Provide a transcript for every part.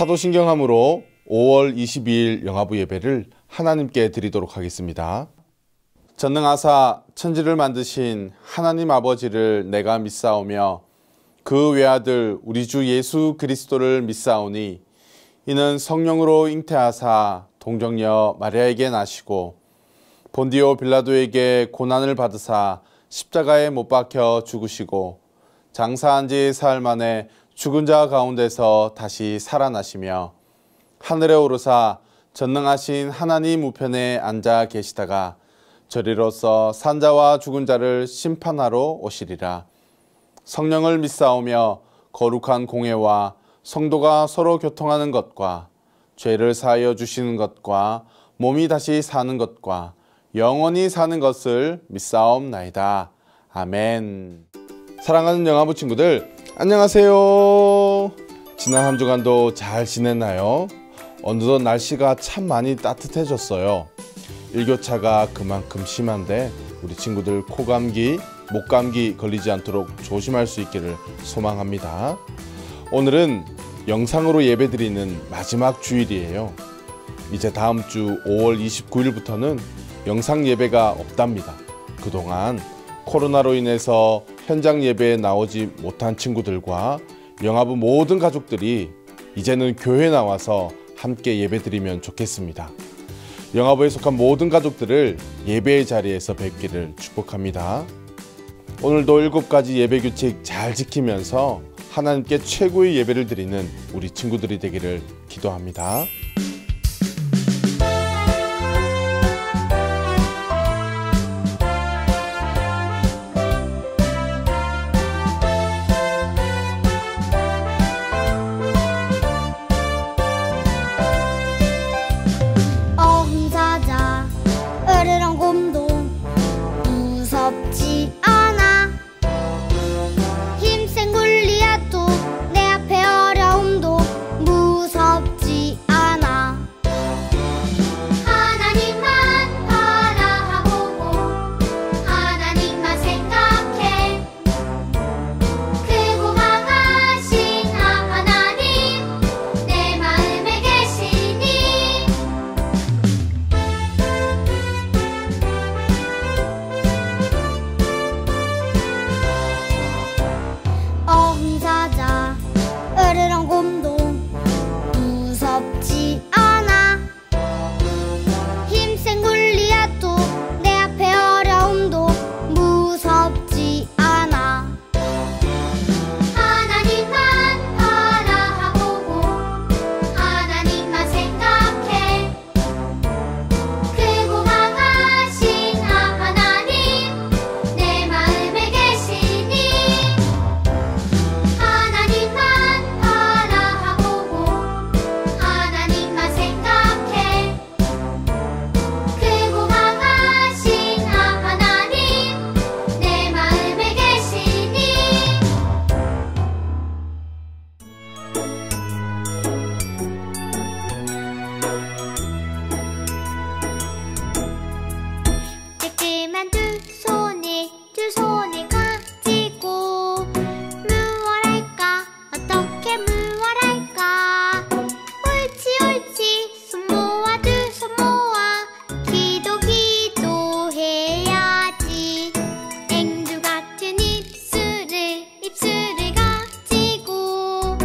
사도신경함으로 5월 22일 영화부 예배를 하나님께 드리도록 하겠습니다. 전능하사 천지를 만드신 하나님 아버지를 내가 믿사오며 그 외아들 우리 주 예수 그리스도를 믿사오니 이는 성령으로 잉태하사 동정녀 마리아에게 나시고 본디오 빌라도에게 고난을 받으사 십자가에 못 박혀 죽으시고 장사한 지 사흘 만에 죽은 자 가운데서 다시 살아나시며 하늘에 오르사 전능하신 하나님 우편에 앉아 계시다가 저리로서 산자와 죽은 자를 심판하러 오시리라. 성령을 믿사오며 거룩한 공회와 성도가 서로 교통하는 것과 죄를 사하여 주시는 것과 몸이 다시 사는 것과 영원히 사는 것을 믿사옵나이다. 아멘. 사랑하는 영화부 친구들, 안녕하세요. 지난 한 주간도 잘 지냈나요? 어느덧 날씨가 참 많이 따뜻해졌어요. 일교차가 그만큼 심한데 우리 친구들 코감기, 목감기 걸리지 않도록 조심할 수 있기를 소망합니다. 오늘은 영상으로 예배드리는 마지막 주일이에요. 이제 다음 주 5월 29일부터는 영상 예배가 없답니다. 그동안 코로나로 인해서 현장 예배에 나오지 못한 친구들과 영화부 모든 가족들이 이제는 교회에 나와서 함께 예배드리면 좋겠습니다. 영화부에 속한 모든 가족들을 예배의 자리에서 뵙기를 축복합니다. 오늘도 7가지 예배 규칙 잘 지키면서 하나님께 최고의 예배를 드리는 우리 친구들이 되기를 기도합니다. 입술을 가지고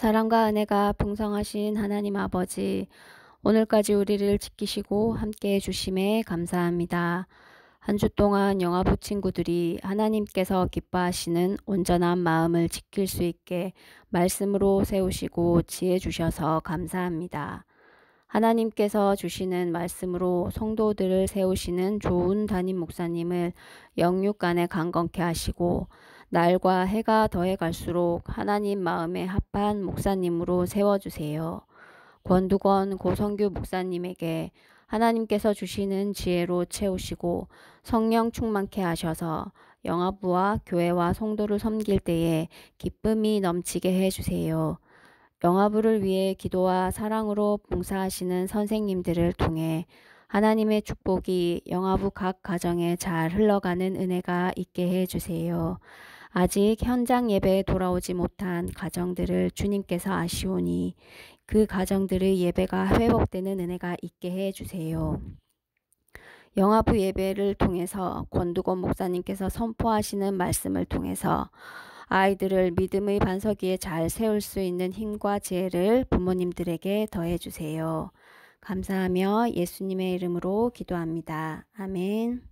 사랑과 은혜가 풍성하신 하나님 아버지, 오늘까지 우리를 지키시고 함께 해주심에 감사합니다. 한 주 동안 영화부 친구들이 하나님께서 기뻐하시는 온전한 마음을 지킬 수 있게 말씀으로 세우시고 지혜 주셔서 감사합니다. 하나님께서 주시는 말씀으로 성도들을 세우시는 좋은 담임 목사님을 영육간에 강건케 하시고 날과 해가 더해 갈수록 하나님 마음에 합한 목사님으로 세워주세요. 권두건 고성규 목사님에게 하나님께서 주시는 지혜로 채우시고 성령 충만케 하셔서 영화부와 교회와 성도를 섬길 때에 기쁨이 넘치게 해주세요. 영화부를 위해 기도와 사랑으로 봉사하시는 선생님들을 통해 하나님의 축복이 영화부 각 가정에 잘 흘러가는 은혜가 있게 해주세요. 아직 현장 예배에 돌아오지 못한 가정들을 주님께서 아시오니 그 가정들의 예배가 회복되는 은혜가 있게 해주세요. 영화부 예배를 통해서 권두건 목사님께서 선포하시는 말씀을 통해서 아이들을 믿음의 반석 위에 잘 세울 수 있는 힘과 지혜를 부모님들에게 더해주세요. 감사하며 예수님의 이름으로 기도합니다. 아멘.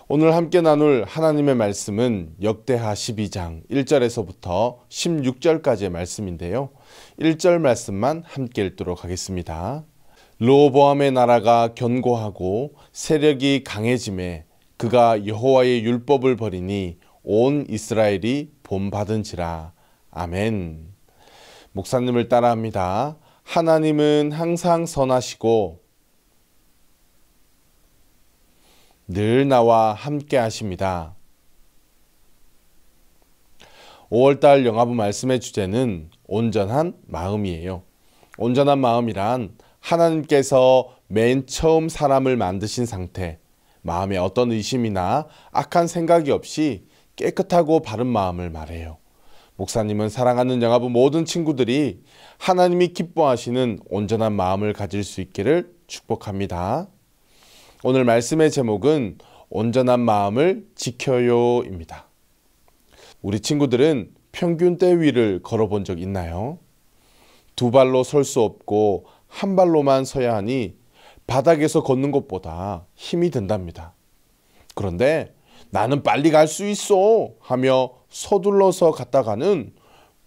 오늘 함께 나눌 하나님의 말씀은 역대하 12장 1절에서부터 16절까지의 말씀인데요. 1절 말씀만 함께 읽도록 하겠습니다. 르호보암의 나라가 견고하고 세력이 강해짐에 그가 여호와의 율법을 버리니 온 이스라엘이 본받은지라. 아멘. 목사님을 따라합니다. 하나님은 항상 선하시고 늘 나와 함께 하십니다. 5월달 영화부 말씀의 주제는 온전한 마음이에요. 온전한 마음이란 하나님께서 맨 처음 사람을 만드신 상태, 마음에 어떤 의심이나 악한 생각이 없이 깨끗하고 바른 마음을 말해요. 목사님은 사랑하는 영화부 모든 친구들이 하나님이 기뻐하시는 온전한 마음을 가질 수 있기를 축복합니다. 오늘 말씀의 제목은 온전한 마음을 지켜요입니다. 우리 친구들은 평균대 위를 걸어본 적 있나요? 두 발로 설 수 없고 한 발로만 서야 하니 바닥에서 걷는 것보다 힘이 든답니다. 그런데 나는 빨리 갈 수 있어 하며 서둘러서 갔다가는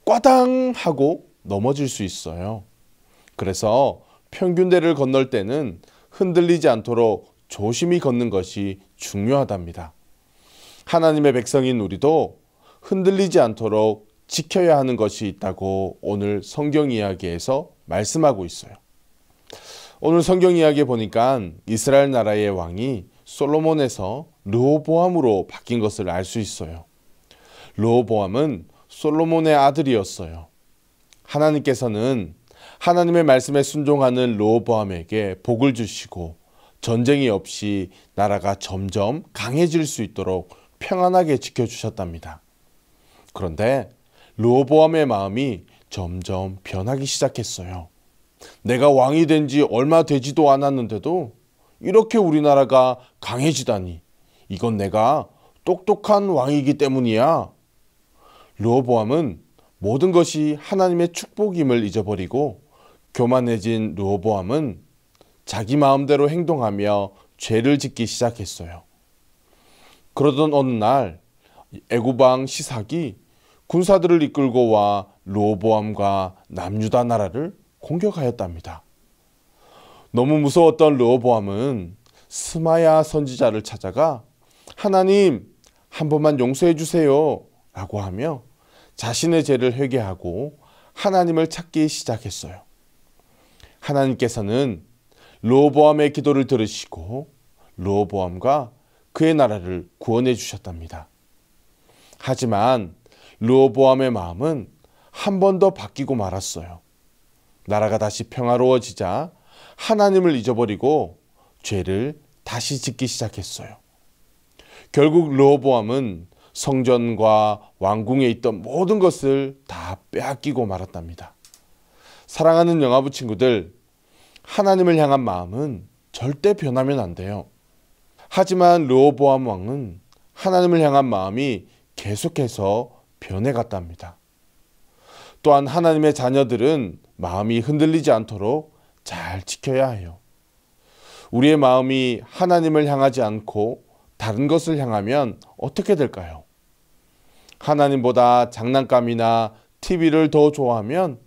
꽈당 하고 넘어질 수 있어요. 그래서 평균대를 건널 때는 흔들리지 않도록 조심히 걷는 것이 중요하답니다. 하나님의 백성인 우리도 흔들리지 않도록 지켜야 하는 것이 있다고 오늘 성경 이야기에서 말씀하고 있어요. 오늘 성경 이야기에 보니까 이스라엘 나라의 왕이 솔로몬에서 르호보암으로 바뀐 것을 알 수 있어요. 르호보암은 솔로몬의 아들이었어요. 하나님께서는 하나님의 말씀에 순종하는 르호보암에게 복을 주시고 전쟁이 없이 나라가 점점 강해질 수 있도록 평안하게 지켜주셨답니다. 그런데 르호보암의 마음이 점점 변하기 시작했어요. 내가 왕이 된 지 얼마 되지도 않았는데도 이렇게 우리나라가 강해지다니, 이건 내가 똑똑한 왕이기 때문이야. 르호보암은 모든 것이 하나님의 축복임을 잊어버리고 교만해진 르호보암은 자기 마음대로 행동하며 죄를 짓기 시작했어요. 그러던 어느 날 애굽왕 시삭이 군사들을 이끌고 와 르호보암과 남유다 나라를 공격하였답니다. 너무 무서웠던 르호보암은 스마야 선지자를 찾아가 하나님 한 번만 용서해 주세요 라고 하며 자신의 죄를 회개하고 하나님을 찾기 시작했어요. 하나님께서는 르호보암의 기도를 들으시고 르호보암과 그의 나라를 구원해 주셨답니다. 하지만 르호보암의 마음은 한 번 더 바뀌고 말았어요. 나라가 다시 평화로워지자 하나님을 잊어버리고 죄를 다시 짓기 시작했어요. 결국 르호보암은 성전과 왕궁에 있던 모든 것을 다 빼앗기고 말았답니다. 사랑하는 영화부 친구들, 하나님을 향한 마음은 절대 변하면 안 돼요. 하지만 르호보암 왕은 하나님을 향한 마음이 계속해서 변해갔답니다. 또한 하나님의 자녀들은 마음이 흔들리지 않도록 잘 지켜야 해요. 우리의 마음이 하나님을 향하지 않고 다른 것을 향하면 어떻게 될까요? 하나님보다 장난감이나 TV를 더 좋아하면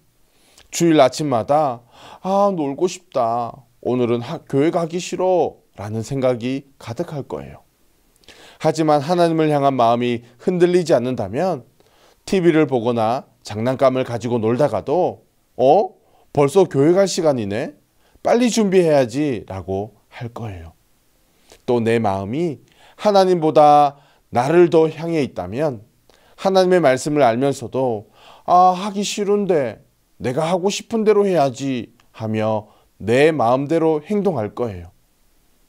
주일 아침마다 놀고 싶다. 오늘은 교회 가기 싫어. 라는 생각이 가득할 거예요. 하지만 하나님을 향한 마음이 흔들리지 않는다면 TV를 보거나 장난감을 가지고 놀다가도 벌써 교회 갈 시간이네? 빨리 준비해야지 라고 할 거예요. 또 내 마음이 하나님보다 나를 더 향해 있다면 하나님의 말씀을 알면서도 하기 싫은데 내가 하고 싶은 대로 해야지 하며 내 마음대로 행동할 거예요.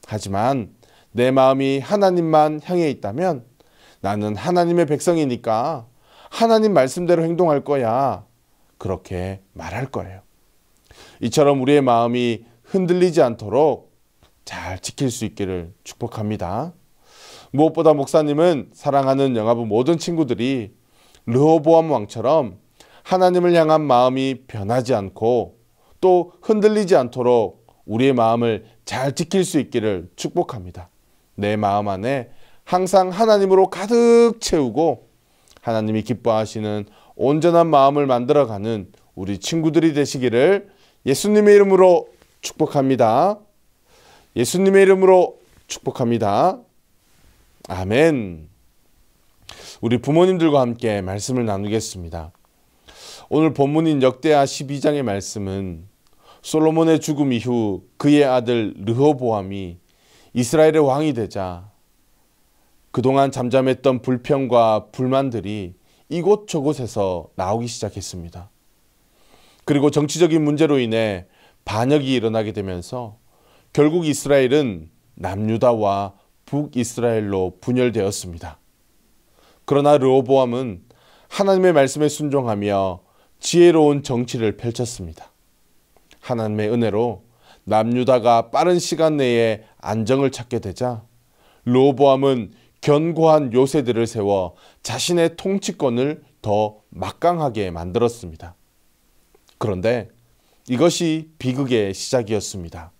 하지만 내 마음이 하나님만 향해 있다면 나는 하나님의 백성이니까 하나님 말씀대로 행동할 거야. 그렇게 말할 거예요. 이처럼 우리의 마음이 흔들리지 않도록 잘 지킬 수 있기를 축복합니다. 무엇보다 목사님은 사랑하는 영화부 모든 친구들이 르호보암 왕처럼 하나님을 향한 마음이 변하지 않고 또 흔들리지 않도록 우리의 마음을 잘 지킬 수 있기를 축복합니다. 내 마음 안에 항상 하나님으로 가득 채우고 하나님이 기뻐하시는 온전한 마음을 만들어가는 우리 친구들이 되시기를 예수님의 이름으로 축복합니다. 예수님의 이름으로 축복합니다. 아멘. 우리 부모님들과 함께 말씀을 나누겠습니다. 오늘 본문인 역대하 12장의 말씀은 솔로몬의 죽음 이후 그의 아들 르호보암이 이스라엘의 왕이 되자 그동안 잠잠했던 불평과 불만들이 이곳저곳에서 나오기 시작했습니다. 그리고 정치적인 문제로 인해 반역이 일어나게 되면서 결국 이스라엘은 남유다와 북이스라엘로 분열되었습니다. 그러나 르호보암은 하나님의 말씀에 순종하며 지혜로운 정치를 펼쳤습니다. 하나님의 은혜로 남유다가 빠른 시간 내에 안정을 찾게 되자 르호보암은 견고한 요새들을 세워 자신의 통치권을 더 막강하게 만들었습니다. 그런데 이것이 비극의 시작이었습니다.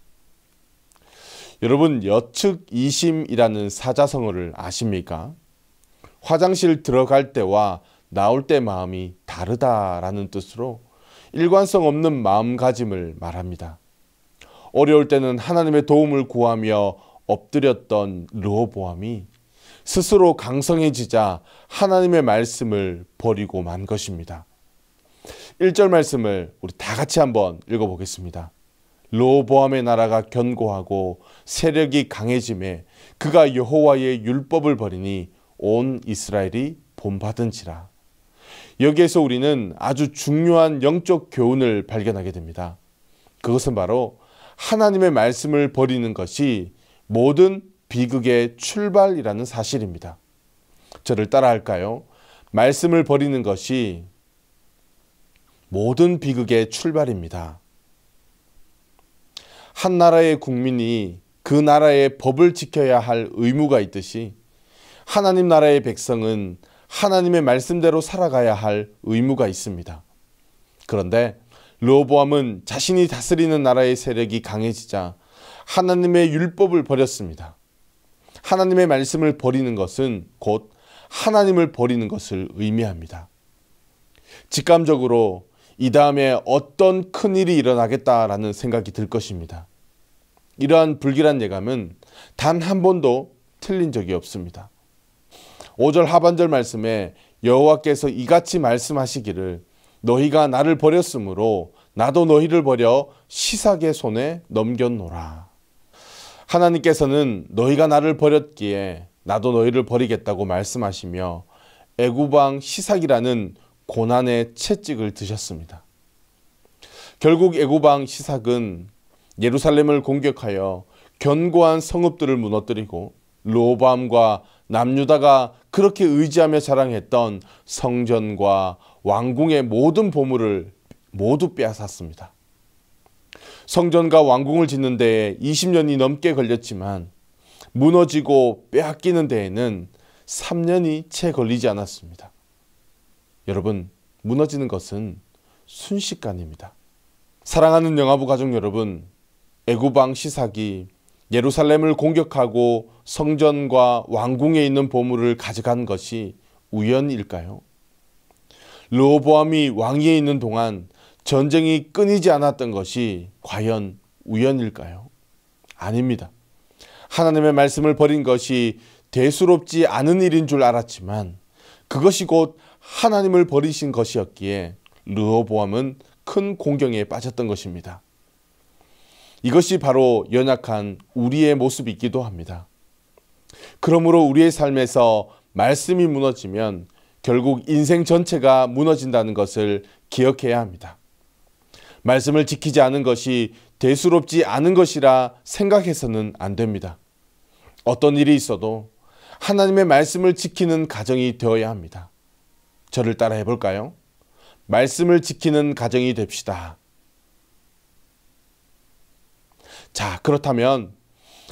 여러분, 여측 이심이라는 사자성어를 아십니까? 화장실 들어갈 때와 나올 때 마음이 다르다라는 뜻으로 일관성 없는 마음가짐을 말합니다. 어려울 때는 하나님의 도움을 구하며 엎드렸던 르호보암이 스스로 강성해지자 하나님의 말씀을 버리고 만 것입니다. 1절 말씀을 우리 다 같이 한번 읽어보겠습니다. 르호보암의 나라가 견고하고 세력이 강해짐에 그가 여호와의 율법을 버리니 온 이스라엘이 본받은지라. 여기에서 우리는 아주 중요한 영적 교훈을 발견하게 됩니다. 그것은 바로 하나님의 말씀을 버리는 것이 모든 비극의 출발이라는 사실입니다. 저를 따라할까요? 말씀을 버리는 것이 모든 비극의 출발입니다. 한 나라의 국민이 그 나라의 법을 지켜야 할 의무가 있듯이 하나님 나라의 백성은 하나님의 말씀대로 살아가야 할 의무가 있습니다. 그런데 르호보암은 자신이 다스리는 나라의 세력이 강해지자 하나님의 율법을 버렸습니다. 하나님의 말씀을 버리는 것은 곧 하나님을 버리는 것을 의미합니다. 직감적으로 이 다음에 어떤 큰일이 일어나겠다라는 생각이 들 것입니다. 이러한 불길한 예감은 단 한 번도 틀린 적이 없습니다. 5절 하반절 말씀에 여호와께서 이같이 말씀하시기를 너희가 나를 버렸으므로 나도 너희를 버려 시삭의 손에 넘겼노라. 하나님께서는 너희가 나를 버렸기에 나도 너희를 버리겠다고 말씀하시며 애굽왕 시삭이라는 고난의 채찍을 드셨습니다. 결국 애굽왕 시삭은 예루살렘을 공격하여 견고한 성읍들을 무너뜨리고 르호보암과 남유다가 그렇게 의지하며 자랑했던 성전과 왕궁의 모든 보물을 모두 빼앗았습니다. 성전과 왕궁을 짓는 데에 20년이 넘게 걸렸지만 무너지고 빼앗기는 데에는 3년이 채 걸리지 않았습니다. 여러분, 무너지는 것은 순식간입니다. 사랑하는 영화부 가족 여러분, 애굽 왕 시삭이 예루살렘을 공격하고 성전과 왕궁에 있는 보물을 가져간 것이 우연일까요? 르호보암이 왕위에 있는 동안 전쟁이 끊이지 않았던 것이 과연 우연일까요? 아닙니다. 하나님의 말씀을 버린 것이 대수롭지 않은 일인 줄 알았지만 그것이 곧 하나님을 버리신 것이었기에 르호보암은 큰 공경에 빠졌던 것입니다. 이것이 바로 연약한 우리의 모습이기도 합니다. 그러므로 우리의 삶에서 말씀이 무너지면 결국 인생 전체가 무너진다는 것을 기억해야 합니다. 말씀을 지키지 않은 것이 대수롭지 않은 것이라 생각해서는 안 됩니다. 어떤 일이 있어도 하나님의 말씀을 지키는 가정이 되어야 합니다. 저를 따라 해볼까요? 말씀을 지키는 가정이 됩시다. 자, 그렇다면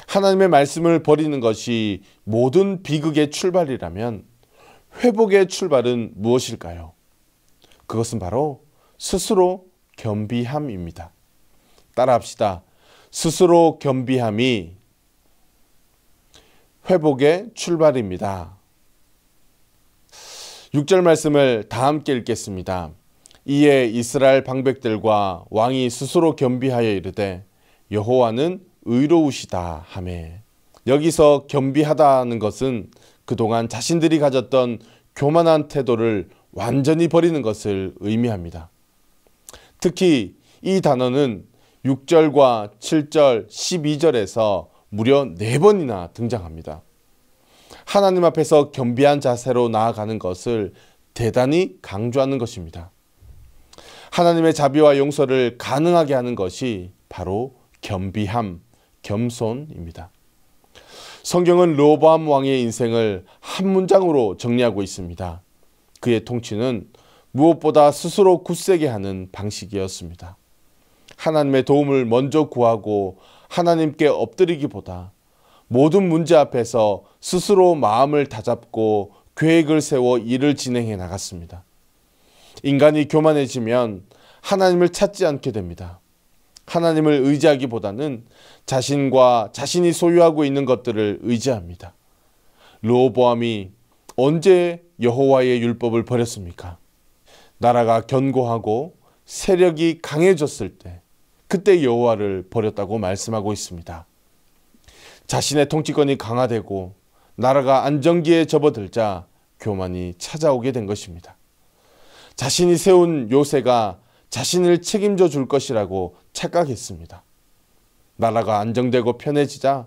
하나님의 말씀을 버리는 것이 모든 비극의 출발이라면 회복의 출발은 무엇일까요? 그것은 바로 스스로 겸비함입니다. 따라합시다. 스스로 겸비함이 회복의 출발입니다. 6절 말씀을 다 함께 읽겠습니다. 이에 이스라엘 방백들과 왕이 스스로 겸비하여 이르되 여호와는 의로우시다 하매. 여기서 겸비하다는 것은 그동안 자신들이 가졌던 교만한 태도를 완전히 버리는 것을 의미합니다. 특히 이 단어는 6절과 7절, 12절에서 무려 4번이나 등장합니다. 하나님 앞에서 겸비한 자세로 나아가는 것을 대단히 강조하는 것입니다. 하나님의 자비와 용서를 가능하게 하는 것이 바로 겸비함, 겸손입니다. 성경은 르호보암 왕의 인생을 한 문장으로 정리하고 있습니다. 그의 통치는 무엇보다 스스로 굳세게 하는 방식이었습니다. 하나님의 도움을 먼저 구하고 하나님께 엎드리기보다 모든 문제 앞에서 스스로 마음을 다잡고 계획을 세워 일을 진행해 나갔습니다. 인간이 교만해지면 하나님을 찾지 않게 됩니다. 하나님을 의지하기보다는 자신과 자신이 소유하고 있는 것들을 의지합니다. 르호보암이 언제 여호와의 율법을 버렸습니까? 나라가 견고하고 세력이 강해졌을 때 그때 여호와를 버렸다고 말씀하고 있습니다. 자신의 통치권이 강화되고 나라가 안정기에 접어들자 교만이 찾아오게 된 것입니다. 자신이 세운 요새가 자신을 책임져 줄 것이라고 착각했습니다. 나라가 안정되고 편해지자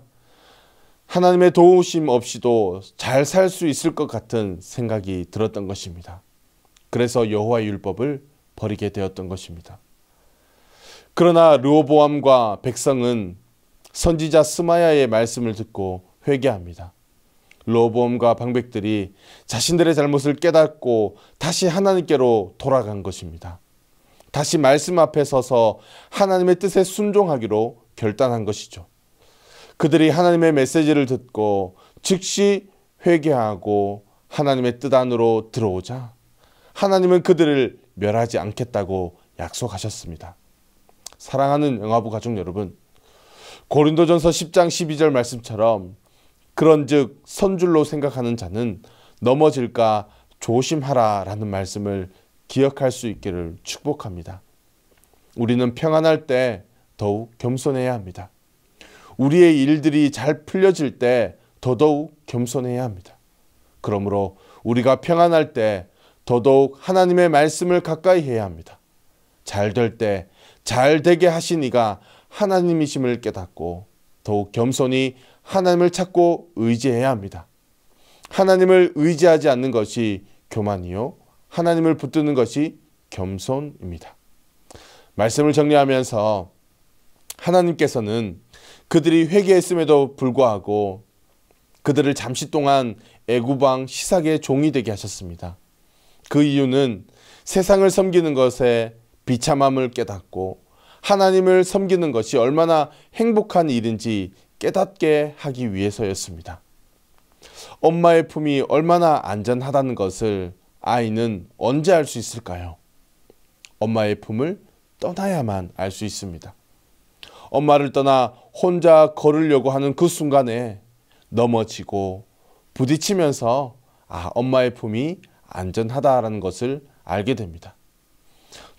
하나님의 도우심 없이도 잘 살 수 있을 것 같은 생각이 들었던 것입니다. 그래서 여호와의 율법을 버리게 되었던 것입니다. 그러나 르호보암과 백성은 선지자 스마야의 말씀을 듣고 회개합니다. 르호보암과 방백들이 자신들의 잘못을 깨닫고 다시 하나님께로 돌아간 것입니다. 다시 말씀 앞에 서서 하나님의 뜻에 순종하기로 결단한 것이죠. 그들이 하나님의 메시지를 듣고 즉시 회개하고 하나님의 뜻 안으로 들어오자 하나님은 그들을 멸하지 않겠다고 약속하셨습니다. 사랑하는 영화부 가족 여러분, 고린도전서 10장 12절 말씀처럼 그런즉 선줄로 생각하는 자는 넘어질까 조심하라 라는 말씀을 기억할 수 있기를 축복합니다. 우리는 평안할 때 더욱 겸손해야 합니다. 우리의 일들이 잘 풀려질 때 더더욱 겸손해야 합니다. 그러므로 우리가 평안할 때 더더욱 하나님의 말씀을 가까이 해야 합니다. 잘 될 때 잘 되게 하신 이가 하나님이심을 깨닫고 더욱 겸손히 하나님을 찾고 의지해야 합니다. 하나님을 의지하지 않는 것이 교만이요 하나님을 붙드는 것이 겸손입니다. 말씀을 정리하면서 하나님께서는 그들이 회개했음에도 불구하고 그들을 잠시 동안 애굽 왕 시삭의 종이 되게 하셨습니다. 그 이유는 세상을 섬기는 것에 비참함을 깨닫고 하나님을 섬기는 것이 얼마나 행복한 일인지 깨닫게 하기 위해서였습니다. 엄마의 품이 얼마나 안전하다는 것을 아이는 언제 알 수 있을까요? 엄마의 품을 떠나야만 알 수 있습니다. 엄마를 떠나 혼자 걸으려고 하는 그 순간에 넘어지고 부딪히면서 엄마의 품이 안전하다라는 것을 알게 됩니다.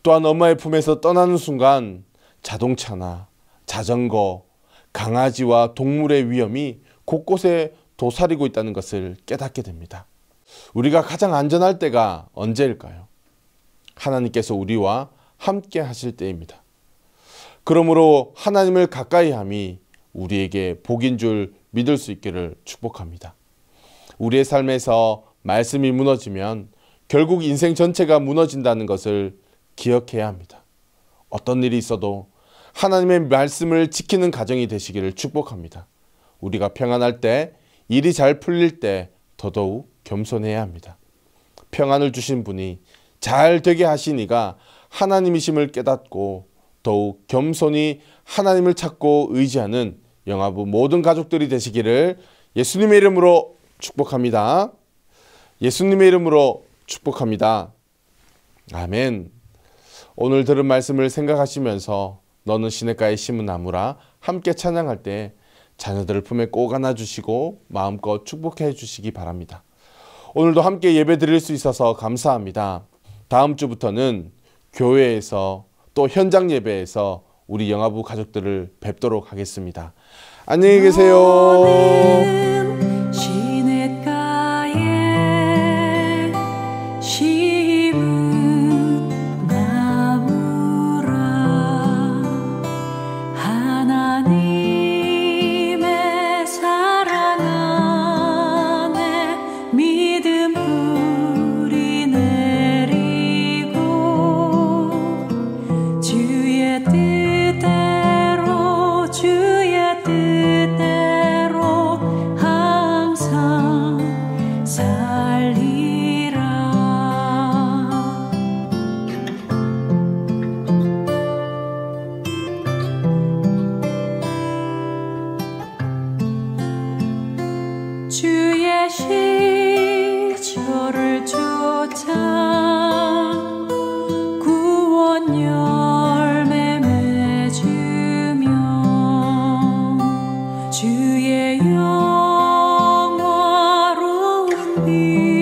또한 엄마의 품에서 떠나는 순간 자동차나 자전거, 강아지와 동물의 위험이 곳곳에 도사리고 있다는 것을 깨닫게 됩니다. 우리가 가장 안전할 때가 언제일까요? 하나님께서 우리와 함께 하실 때입니다. 그러므로 하나님을 가까이 함이 우리에게 복인 줄 믿을 수 있기를 축복합니다. 우리의 삶에서 말씀이 무너지면 결국 인생 전체가 무너진다는 것을 기억해야 합니다. 어떤 일이 있어도 하나님의 말씀을 지키는 가정이 되시기를 축복합니다. 우리가 평안할 때, 일이 잘 풀릴 때 더더욱 겸손해야 합니다. 평안을 주신 분이 잘 되게 하시니가 하나님이심을 깨닫고 더욱 겸손히 하나님을 찾고 의지하는 영화부 모든 가족들이 되시기를 예수님의 이름으로 축복합니다. 예수님의 이름으로 축복합니다. 아멘. 오늘 들은 말씀을 생각하시면서 너는 시냇가에 심은 나무라 함께 찬양할 때 자녀들을 품에 꼭 안아주시고 마음껏 축복해 주시기 바랍니다. 오늘도 함께 예배 드릴 수 있어서 감사합니다. 다음 주부터는 교회에서 또 현장 예배에서 우리 영화부 가족들을 뵙도록 하겠습니다. 안녕히 계세요. 주의 시초를 쫓아 구원 열매 맺으며 주의 영화로운 빛